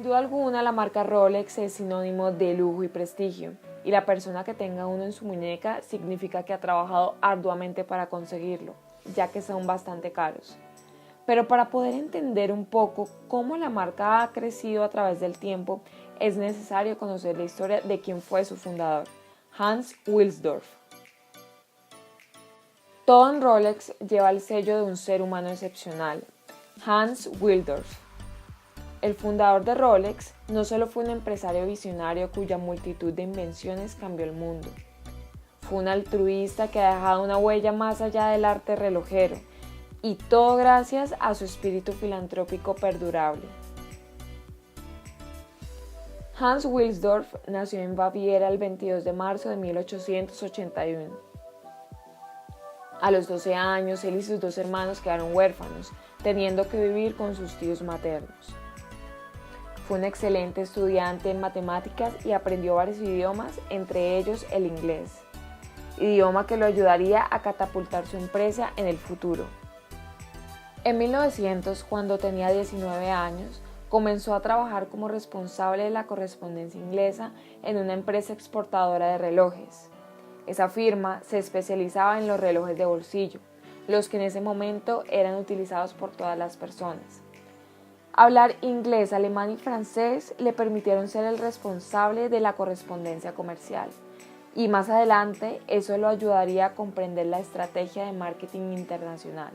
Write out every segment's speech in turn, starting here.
duda alguna, la marca Rolex es sinónimo de lujo y prestigio, y la persona que tenga uno en su muñeca significa que ha trabajado arduamente para conseguirlo, ya que son bastante caros. Pero para poder entender un poco cómo la marca ha crecido a través del tiempo, es necesario conocer la historia de quién fue su fundador, Hans Wilsdorf. Todo en Rolex lleva el sello de un ser humano excepcional, Hans Wilsdorf. El fundador de Rolex no solo fue un empresario visionario cuya multitud de invenciones cambió el mundo, fue un altruista que ha dejado una huella más allá del arte relojero, y todo gracias a su espíritu filantrópico perdurable. Hans Wilsdorf nació en Baviera el 22 de marzo de 1881. A los 12 años, él y sus dos hermanos quedaron huérfanos, teniendo que vivir con sus tíos maternos. Fue un excelente estudiante en matemáticas y aprendió varios idiomas, entre ellos el inglés, idioma que lo ayudaría a catapultar su empresa en el futuro. En 1900, cuando tenía 19 años, comenzó a trabajar como responsable de la correspondencia inglesa en una empresa exportadora de relojes. Esa firma se especializaba en los relojes de bolsillo, los que en ese momento eran utilizados por todas las personas. Hablar inglés, alemán y francés le permitieron ser el responsable de la correspondencia comercial, y más adelante eso lo ayudaría a comprender la estrategia de marketing internacional.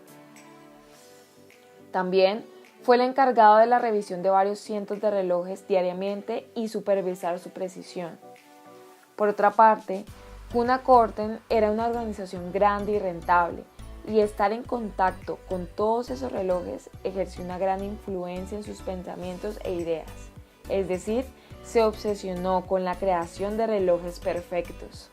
También fue el encargado de la revisión de varios cientos de relojes diariamente y supervisar su precisión. Por otra parte, Cuna Corten era una organización grande y rentable, y estar en contacto con todos esos relojes ejerció una gran influencia en sus pensamientos e ideas, es decir, se obsesionó con la creación de relojes perfectos.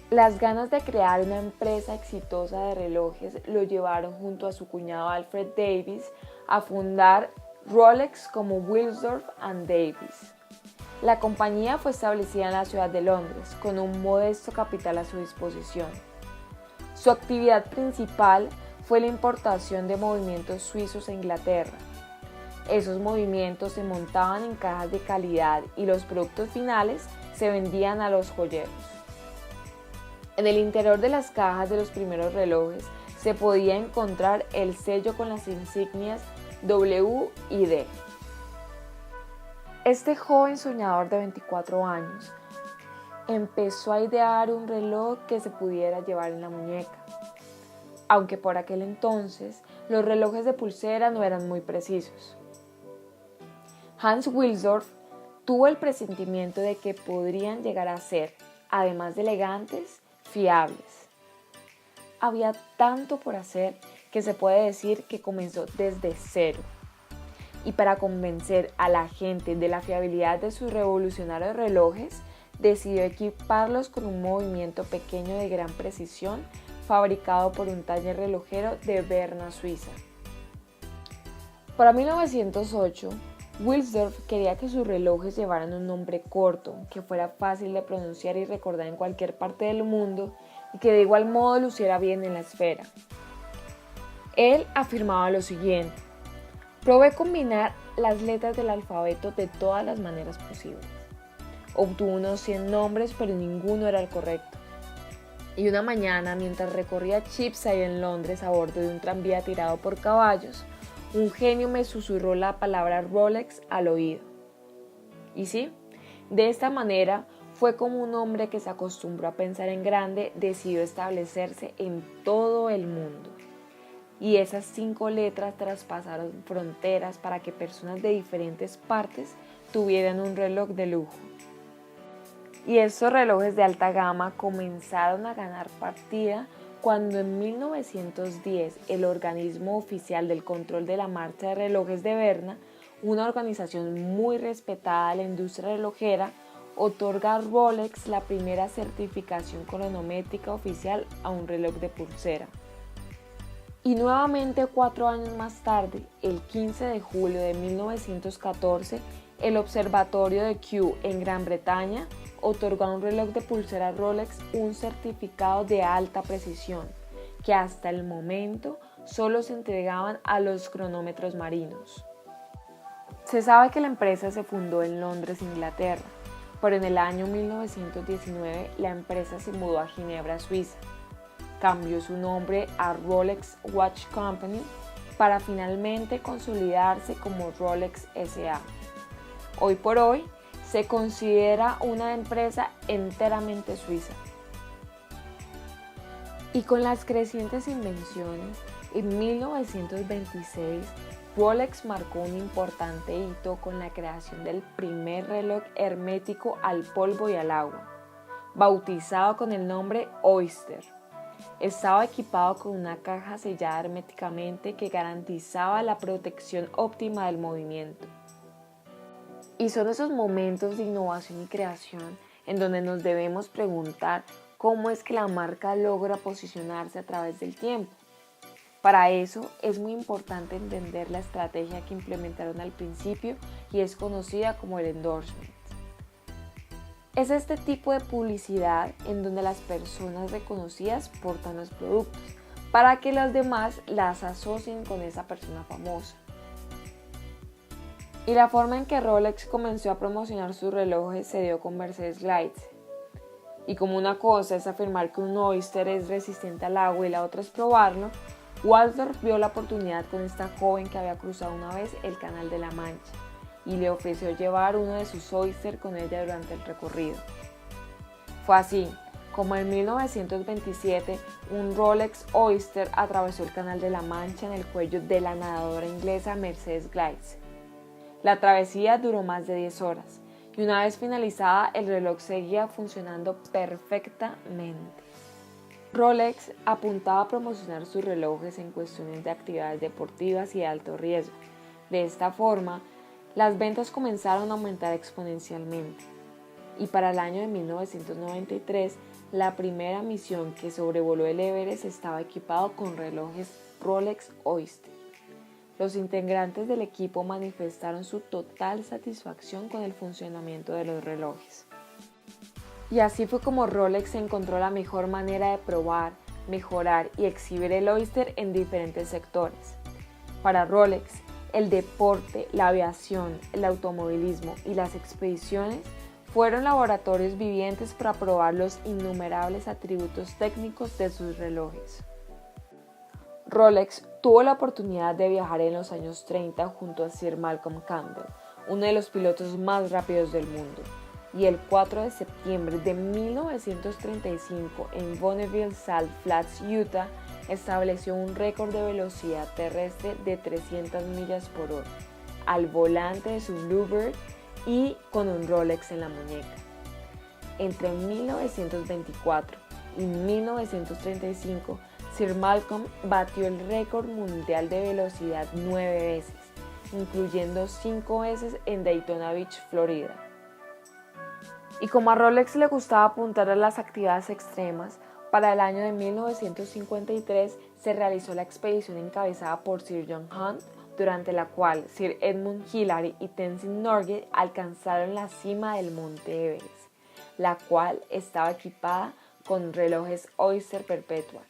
Las ganas de crear una empresa exitosa de relojes lo llevaron junto a su cuñado Alfred Davis a fundar Rolex como Wilsdorf and Davis. La compañía fue establecida en la ciudad de Londres con un modesto capital a su disposición. Su actividad principal fue la importación de movimientos suizos a Inglaterra. Esos movimientos se montaban en cajas de calidad y los productos finales se vendían a los joyeros. En el interior de las cajas de los primeros relojes se podía encontrar el sello con las insignias W y D. Este joven soñador de 24 años empezó a idear un reloj que se pudiera llevar en la muñeca, aunque por aquel entonces los relojes de pulsera no eran muy precisos. Hans Wilsdorf tuvo el presentimiento de que podrían llegar a ser, además de elegantes, fiables. Había tanto por hacer que se puede decir que comenzó desde cero. Y para convencer a la gente de la fiabilidad de sus revolucionarios relojes, decidió equiparlos con un movimiento pequeño de gran precisión fabricado por un taller relojero de Berna, Suiza. Para 1908, Wilsdorf quería que sus relojes llevaran un nombre corto, que fuera fácil de pronunciar y recordar en cualquier parte del mundo y que de igual modo luciera bien en la esfera. Él afirmaba lo siguiente: probé combinar las letras del alfabeto de todas las maneras posibles. Obtuvo unos 100 nombres, pero ninguno era el correcto. Y una mañana, mientras recorría Cheapside en Londres a bordo de un tranvía tirado por caballos, un genio me susurró la palabra Rolex al oído. Y sí, de esta manera fue como un hombre que se acostumbró a pensar en grande decidió establecerse en todo el mundo. Y esas 5 letras traspasaron fronteras para que personas de diferentes partes tuvieran un reloj de lujo. Y estos relojes de alta gama comenzaron a ganar partida cuando en 1910 el organismo oficial del control de la marcha de relojes de Berna, una organización muy respetada de la industria relojera, otorga a Rolex la primera certificación cronométrica oficial a un reloj de pulsera. Y nuevamente 4 años más tarde, el 15 de julio de 1914, el Observatorio de Kew en Gran Bretaña otorgó a un reloj de pulsera Rolex un certificado de alta precisión, que hasta el momento solo se entregaban a los cronómetros marinos. Se sabe que la empresa se fundó en Londres, Inglaterra, pero en el año 1919 la empresa se mudó a Ginebra, Suiza. Cambió su nombre a Rolex Watch Company para finalmente consolidarse como Rolex SA. Hoy por hoy se considera una empresa enteramente suiza. Y con las crecientes invenciones, en 1926 Rolex marcó un importante hito con la creación del primer reloj hermético al polvo y al agua, bautizado con el nombre Oyster. Estaba equipado con una caja sellada herméticamente que garantizaba la protección óptima del movimiento. Y son esos momentos de innovación y creación en donde nos debemos preguntar cómo es que la marca logra posicionarse a través del tiempo. Para eso es muy importante entender la estrategia que implementaron al principio y es conocida como el endorsement. Es este tipo de publicidad en donde las personas reconocidas portan los productos para que los demás las asocien con esa persona famosa. Y la forma en que Rolex comenzó a promocionar sus relojes se dio con Mercedes Glide. Y como una cosa es afirmar que un Oyster es resistente al agua y la otra es probarlo, Waldorf vio la oportunidad con esta joven que había cruzado una vez el Canal de la Mancha y le ofreció llevar uno de sus Oyster con ella durante el recorrido. Fue así como en 1927 un Rolex Oyster atravesó el Canal de la Mancha en el cuello de la nadadora inglesa Mercedes Glide. La travesía duró más de 10 horas y una vez finalizada el reloj seguía funcionando perfectamente. Rolex apuntaba a promocionar sus relojes en cuestiones de actividades deportivas y de alto riesgo. De esta forma, las ventas comenzaron a aumentar exponencialmente. Y para el año de 1993, la primera misión que sobrevoló el Everest estaba equipado con relojes Rolex Oyster. Los integrantes del equipo manifestaron su total satisfacción con el funcionamiento de los relojes. Y así fue como Rolex encontró la mejor manera de probar, mejorar y exhibir el Oyster en diferentes sectores. Para Rolex, el deporte, la aviación, el automovilismo y las expediciones fueron laboratorios vivientes para probar los innumerables atributos técnicos de sus relojes. Rolex tuvo la oportunidad de viajar en los años 30 junto a Sir Malcolm Campbell, uno de los pilotos más rápidos del mundo. Y el 4 de septiembre de 1935 en Bonneville Salt Flats, Utah, estableció un récord de velocidad terrestre de 300 millas por hora, al volante de su Bluebird y con un Rolex en la muñeca. Entre 1924 y 1935, Sir Malcolm batió el récord mundial de velocidad 9 veces, incluyendo 5 veces en Daytona Beach, Florida. Y como a Rolex le gustaba apuntar a las actividades extremas, para el año de 1953 se realizó la expedición encabezada por Sir John Hunt, durante la cual Sir Edmund Hillary y Tenzing Norgay alcanzaron la cima del Monte Everest, la cual estaba equipada con relojes Oyster Perpetual.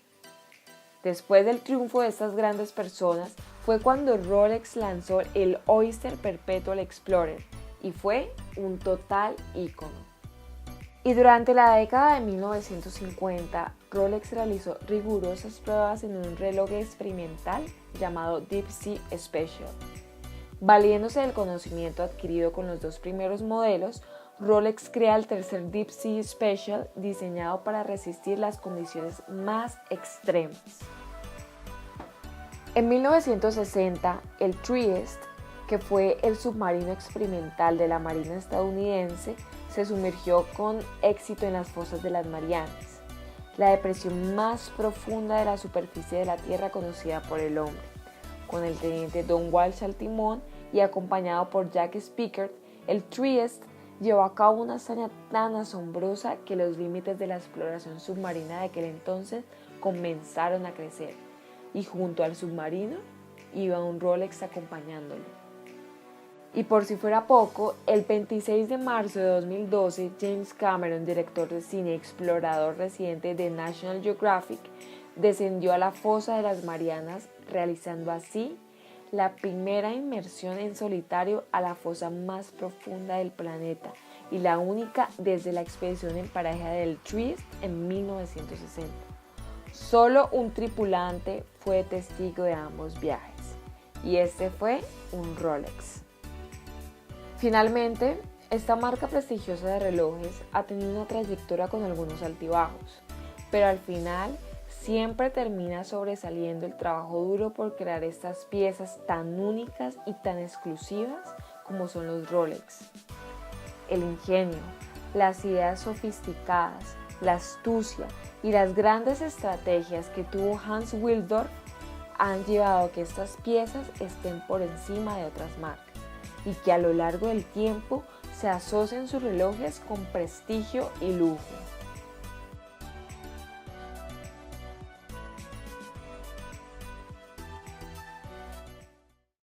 Después del triunfo de estas grandes personas, fue cuando Rolex lanzó el Oyster Perpetual Explorer y fue un total ícono. Y durante la década de 1950, Rolex realizó rigurosas pruebas en un reloj experimental llamado Deep Sea Special. Valiéndose del conocimiento adquirido con los dos primeros modelos, Rolex crea el tercer Deep Sea Special diseñado para resistir las condiciones más extremas. En 1960, el Trieste, que fue el submarino experimental de la Marina estadounidense, se sumergió con éxito en las fosas de las Marianas, la depresión más profunda de la superficie de la Tierra conocida por el hombre, con el teniente Don Walsh al timón y acompañado por Jack Spickert. El Trieste llevó a cabo una hazaña tan asombrosa que los límites de la exploración submarina de aquel entonces comenzaron a crecer, y junto al submarino iba un Rolex acompañándolo. Y por si fuera poco, el 26 de marzo de 2012, James Cameron, director de cine y explorador residente de National Geographic, descendió a la fosa de las Marianas, realizando así la primera inmersión en solitario a la fosa más profunda del planeta y la única desde la expedición en pareja del Trieste en 1960. Solo un tripulante fue testigo de ambos viajes, y este fue un Rolex. Finalmente, esta marca prestigiosa de relojes ha tenido una trayectoria con algunos altibajos, pero al final siempre termina sobresaliendo el trabajo duro por crear estas piezas tan únicas y tan exclusivas como son los Rolex. El ingenio, las ideas sofisticadas, la astucia y las grandes estrategias que tuvo Hans Wilsdorf han llevado a que estas piezas estén por encima de otras marcas y que a lo largo del tiempo se asocian sus relojes con prestigio y lujo.